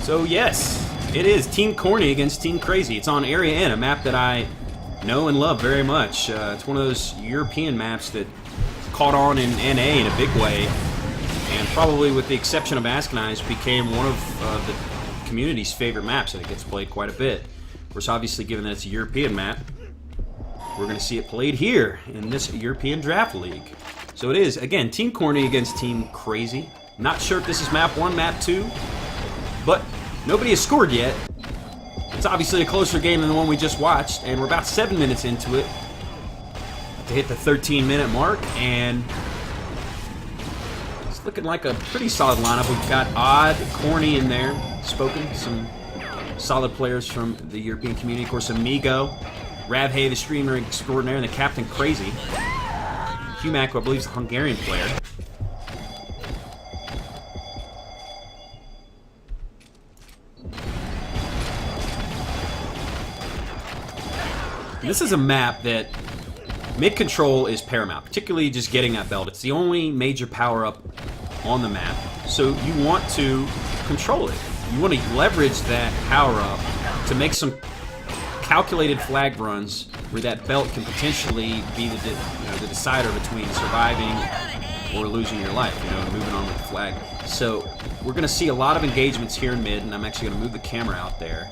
So yes, it is Team Corny against Team Crazy. It's on AreaN, a map that I know and love very much. It's one of those European maps that caught on in NA in a big way, and probably with the exception of Askanize, became one of the community's favorite maps, and it gets played quite a bit. Of course, obviously, given that it's a European map, we're going to see it played here in this European Draft League. So it is, again, Team Corny against Team Crazy. Not sure if this is map 1, map 2, but nobody has scored yet. It's obviously a closer game than the one we just watched, and we're about 7 minutes into it to hit the 13-minute mark, and it's looking like a pretty solid lineup. We've got Odd, Corny in there, Spoken, some solid players from the European community. Of course, Amigo, RAAF, the streamer extraordinaire, and the Captain Crazy. Humac, who I believe is a Hungarian player. This is a map that mid-control is paramount, particularly just getting that belt. It's the only major power-up on the map, so you want to control it. You want to leverage that power-up to make some calculated flag runs where that belt can potentially be the decider between surviving or losing your life, moving on with the flag. So we're going to see a lot of engagements here in mid, and I'm actually going to move the camera out there.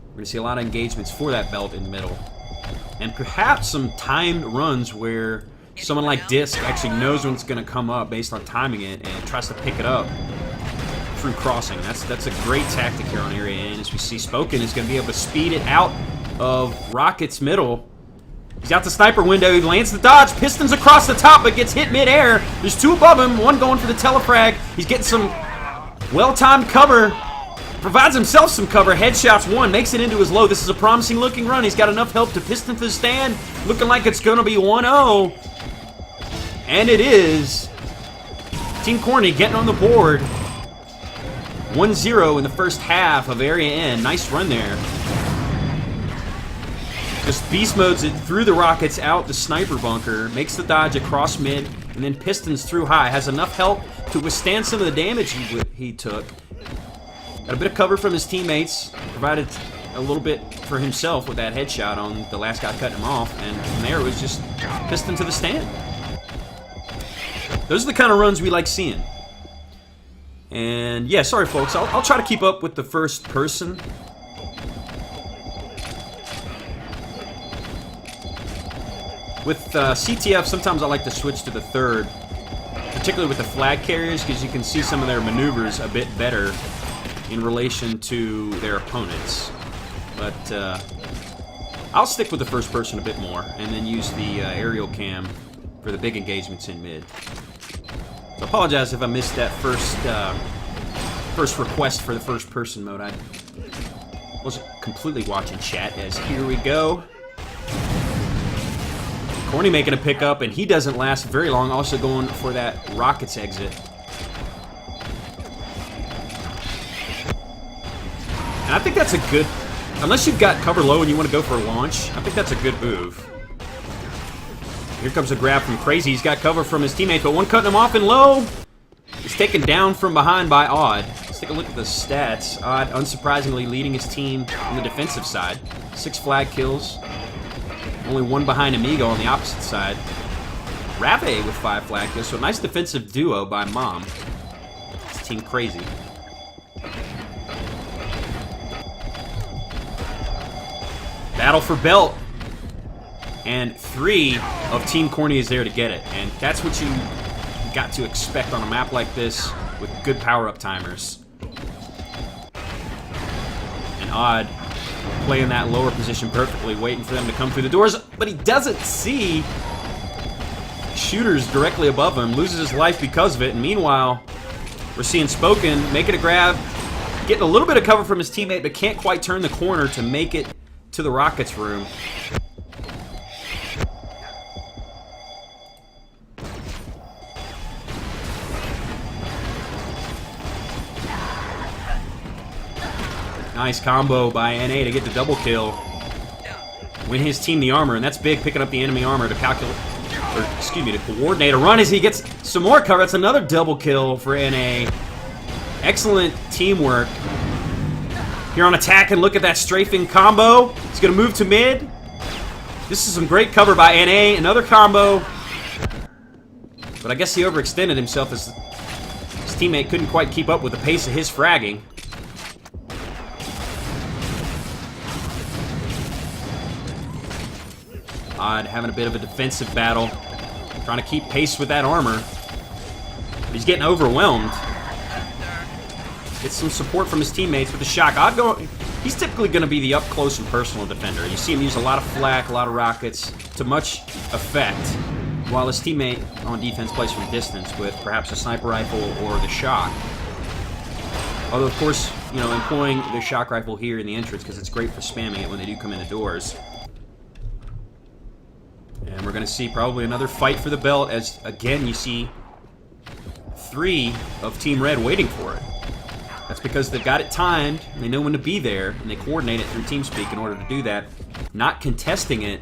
We're going to see a lot of engagements for that belt in the middle. And perhaps some timed runs where someone like Disc actually knows when it's going to come up based on timing it and tries to pick it up through crossing. That's a great tactic here on AreaN. As we see, Spoken is going to be able to speed it out of Rocket's middle. He's out the sniper window. He lands the dodge. Pistons across the top, but gets hit mid-air. There's two above him. One going for the telefrag. He's getting some well-timed cover. Provides himself some cover, headshots one, makes it into his low. This is a promising looking run. He's got enough help to piston to the stand. Looking like it's going to be 1-0. And it is. Team Corny getting on the board. 1-0 in the first half of AreaN. Nice run there. Just beast modes it through the rockets out the sniper bunker. Makes the dodge across mid. And then pistons through high. Has enough help to withstand some of the damage he took. Got a bit of cover from his teammates, provided a little bit for himself with that headshot on the last guy cutting him off, and from there it was just piston to the stand. Those are the kind of runs we like seeing. And yeah, sorry folks, I'll try to keep up with the first person. With CTF, sometimes I like to switch to the third, particularly with the flag carriers, because you can see some of their maneuvers a bit better in relation to their opponents. But I'll stick with the first person a bit more and then use the aerial cam for the big engagements in mid. So I apologize if I missed that first request for the first person mode. I wasn't completely watching chat, as here we go. Corny making a pickup, and he doesn't last very long, also going for that Rockets exit. And I think that's a good, unless you've got cover low and you want to go for a launch, I think that's a good move. Here comes a grab from Crazy. He's got cover from his teammate, but one cutting him off and low. He's taken down from behind by Odd. Let's take a look at the stats. Odd, unsurprisingly, leading his team on the defensive side. 6 flag kills. Only 1 behind Amigo on the opposite side. RAAF with 5 flag kills, so a nice defensive duo by Mom. It's Team Crazy. Battle for belt, and 3 of Team Corny is there to get it, and that's what you got to expect on a map like this with good power-up timers. And Odd playing that lower position perfectly, waiting for them to come through the doors, but he doesn't see shooters directly above him, loses his life because of it, and meanwhile, we're seeing Spoken making a grab, getting a little bit of cover from his teammate, but can't quite turn the corner to make it to the Rockets room. Nice combo by NA to get the double kill. Win his team the armor, and that's big, picking up the enemy armor to calculate, or excuse me, to coordinate a run as he gets some more cover. That's another double kill for NA. Excellent teamwork here on attack, and look at that strafing combo. He's going to move to mid. This is some great cover by NA. Another combo. But I guess he overextended himself as his teammate couldn't quite keep up with the pace of his fragging. Odd having a bit of a defensive battle, trying to keep pace with that armor. But he's getting overwhelmed. Gets some support from his teammates with the shock. He's typically going to be the up-close and personal defender. You see him use a lot of flak, a lot of rockets, to much effect, while his teammate on defense plays from distance with perhaps a sniper rifle or the shock. Although, of course, you know, employing the shock rifle here in the entrance because it's great for spamming it when they do come in the doors. And we're going to see probably another fight for the belt as, again, you see 3 of Team Red waiting for it. That's because they've got it timed, and they know when to be there, and they coordinate it through TeamSpeak in order to do that. Not contesting it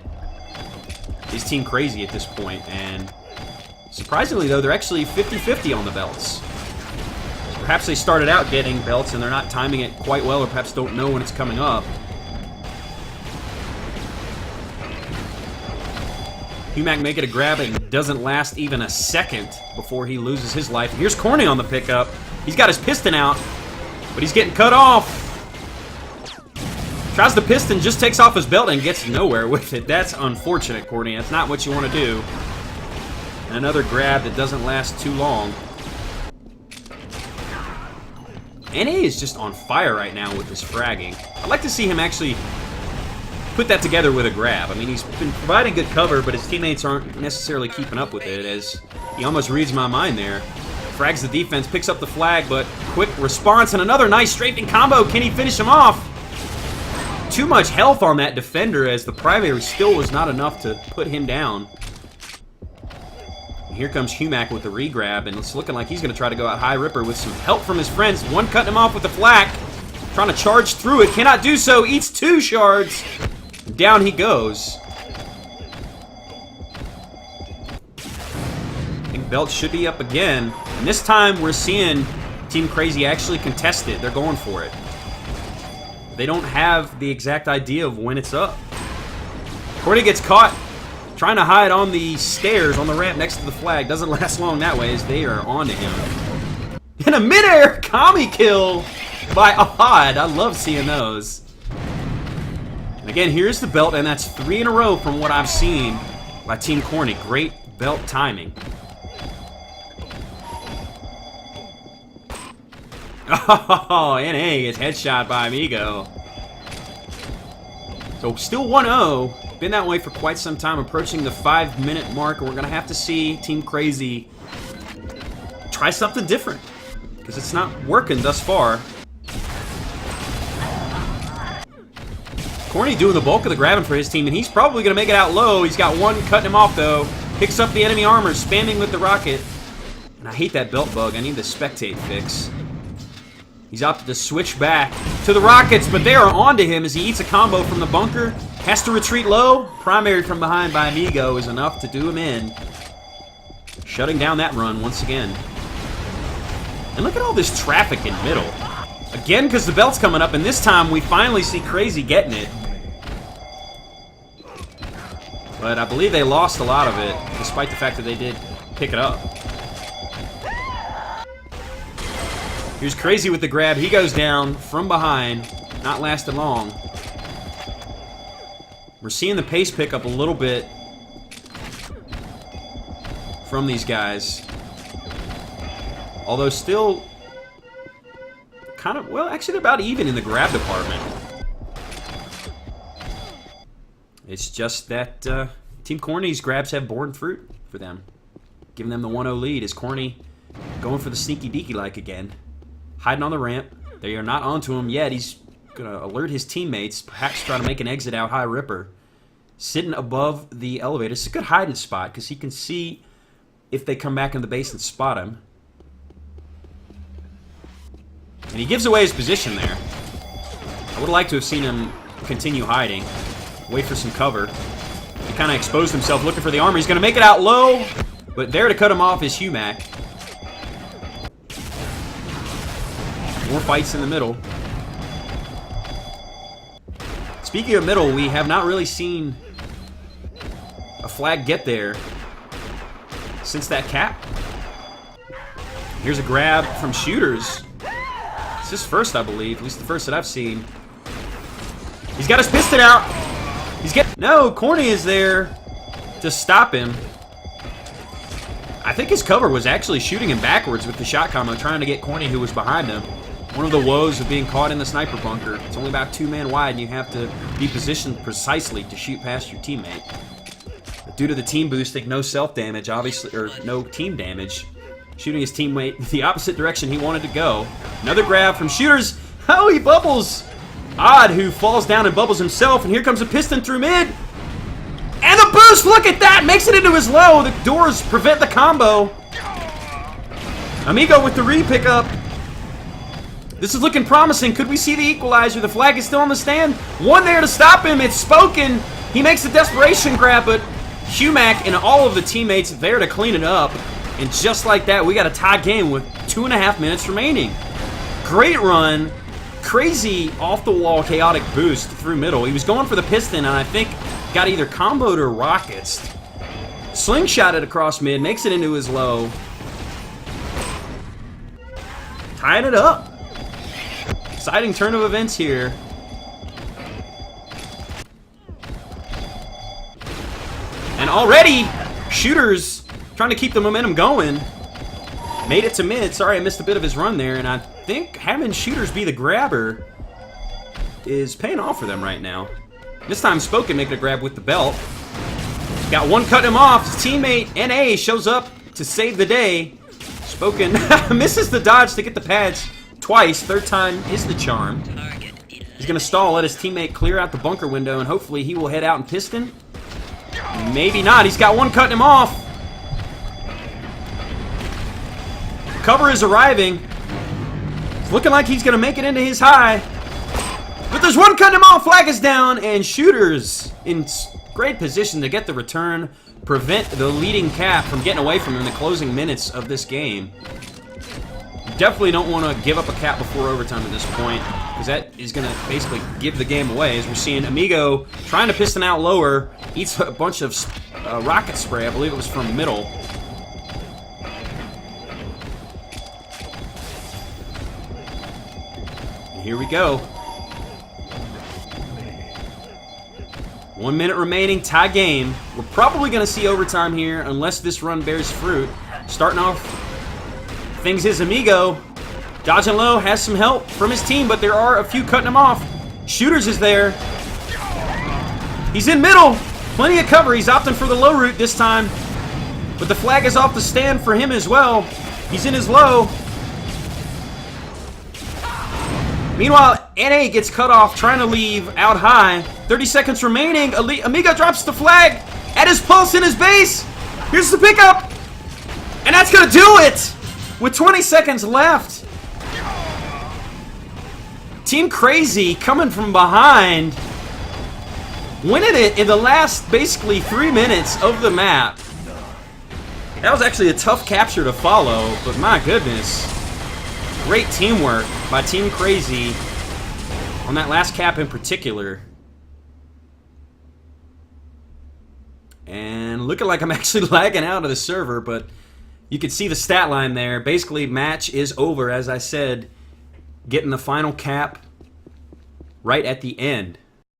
is Team Crazy at this point, and surprisingly, though, they're actually 50-50 on the belts. Perhaps they started out getting belts, and they're not timing it quite well, or perhaps don't know when it's coming up. Humac making a grab and doesn't last even a second before he loses his life. Here's Corny on the pickup. He's got his piston out, but he's getting cut off. Tries the piston, just takes off his belt and gets nowhere with it. That's unfortunate, Corny. That's not what you want to do. And another grab that doesn't last too long. NA is just on fire right now with his fragging. I'd like to see him actually put that together with a grab. I mean, he's been providing good cover, but his teammates aren't necessarily keeping up with it, as he almost reads my mind there. Frags the defense, picks up the flag, but quick response, and another nice strafing combo. Can he finish him off? Too much health on that defender, as the primary still was not enough to put him down. And here comes Humac with the re-grab, and it's looking like he's going to try to go out high ripper with some help from his friends. One cutting him off with the flak, trying to charge through it, cannot do so, eats 2 shards. Down he goes. I think belt should be up again. And this time we're seeing Team Crazy actually contest it. They're going for it. They don't have the exact idea of when it's up. Corny gets caught trying to hide on the stairs on the ramp next to the flag. Doesn't last long that way as they are onto him. And a midair commie kill by Odd. I love seeing those. And again, here's the belt, and that's 3 in a row from what I've seen by Team Corny. Great belt timing. Oh, NA gets headshot by Amigo. So still 1-0. Been that way for quite some time, approaching the 5-minute mark, and we're going to have to see Team Crazy try something different, because it's not working thus far. Corny doing the bulk of the grabbing for his team, and he's probably going to make it out low. He's got one cutting him off, though. Picks up the enemy armor, spamming with the rocket. And I hate that belt bug. I need the spectate fix. He's opted to switch back to the rockets, but they are onto him as he eats a combo from the bunker. Has to retreat low. Primary from behind by Amigo is enough to do him in. Shutting down that run once again. And look at all this traffic in middle. Again, because the belt's coming up, and this time we finally see Crazy getting it. But I believe they lost a lot of it, despite the fact that they did pick it up. Here's Crazy with the grab. He goes down from behind. Not lasting long. We're seeing the pace pick up a little bit from these guys. Although still kind of, well, actually they're about even in the grab department. It's just that Team Corny's grabs have borne fruit for them, giving them the 1-0 lead. Is Corny going for the sneaky deaky like again? Hiding on the ramp. They are not onto him yet. He's going to alert his teammates, perhaps try to make an exit out high ripper. Sitting above the elevator. It's a good hiding spot because he can see if they come back in the base and spot him. And he gives away his position there. I would like to have seen him continue hiding. Wait for some cover. He kind of exposed himself looking for the armor. He's going to make it out low, but there to cut him off is Humac. More fights in the middle. Speaking of middle, we have not really seen a flag get there since that cap. Here's a grab from Shooters. It's his first, I believe. At least the first that I've seen. He's got his piston out. He's getting... No, Corny is there to stop him. I think his cover was actually shooting him backwards with the shot combo, trying to get Corny, who was behind him. One of the woes of being caught in the sniper bunker. It's only about 2 man wide, and you have to be positioned precisely to shoot past your teammate. But due to the team boosting, no self-damage, obviously, or no team damage, shooting his teammate the opposite direction he wanted to go. Another grab from Shooters. Oh, he bubbles. Odd, who falls down and bubbles himself, and here comes a piston through mid. And the boost, look at that, makes it into his low. The doors prevent the combo. Amigo with the re-pickup. This is looking promising. Could we see the equalizer? The flag is still on the stand. One there to stop him. It's Spoken. He makes the desperation grab, but Humac and all of the teammates there to clean it up. And just like that, we got a tie game with 2.5 minutes remaining. Great run. Crazy off-the-wall chaotic boost through middle. He was going for the piston, and I think got either comboed or rockets. Slingshot it across mid, makes it into his low. Tying it up. Exciting turn of events here. And already, Shooters trying to keep the momentum going. Made it to mid. Sorry, I missed a bit of his run there. And I think having Shooters be the grabber is paying off for them right now. This time, Spoken making a grab with the belt. Got one cutting him off. His teammate, NA, shows up to save the day. Spoken misses the dodge to get the pads twice. Third time is the charm. He's going to stall, let his teammate clear out the bunker window, and hopefully he will head out and piston. Maybe not. He's got one cutting him off. Cover is arriving. It's looking like he's going to make it into his high. But there's one cutting him off. Flag is down, and Shooters in great position to get the return. Prevent the leading cap from getting away from him in the closing minutes of this game. Definitely don't want to give up a cap before overtime at this point, because that is going to basically give the game away. As we're seeing Amigo trying to piston out lower, eats a bunch of rocket spray. I believe it was from middle. And here we go. 1 minute remaining, tie game. We're probably going to see overtime here unless this run bears fruit. Starting off things is Amigo. Dodging low, has some help from his team, but there are a few cutting him off. Shooters is there. He's in middle. Plenty of cover. He's opting for the low route this time. But the flag is off the stand for him as well. He's in his low. Meanwhile, NA gets cut off, trying to leave out high. 30 seconds remaining. Amigo drops the flag at his pulse in his base. Here's the pickup. And that's going to do it with 20 seconds left. Team Crazy coming from behind. Winning it in the last basically 3 minutes of the map. That was actually a tough capture to follow, but my goodness. Great teamwork by Team Crazy on that last cap in particular. And looking like I'm actually lagging out of the server, but you can see the stat line there. Basically, match is over, as I said, getting the final cap right at the end.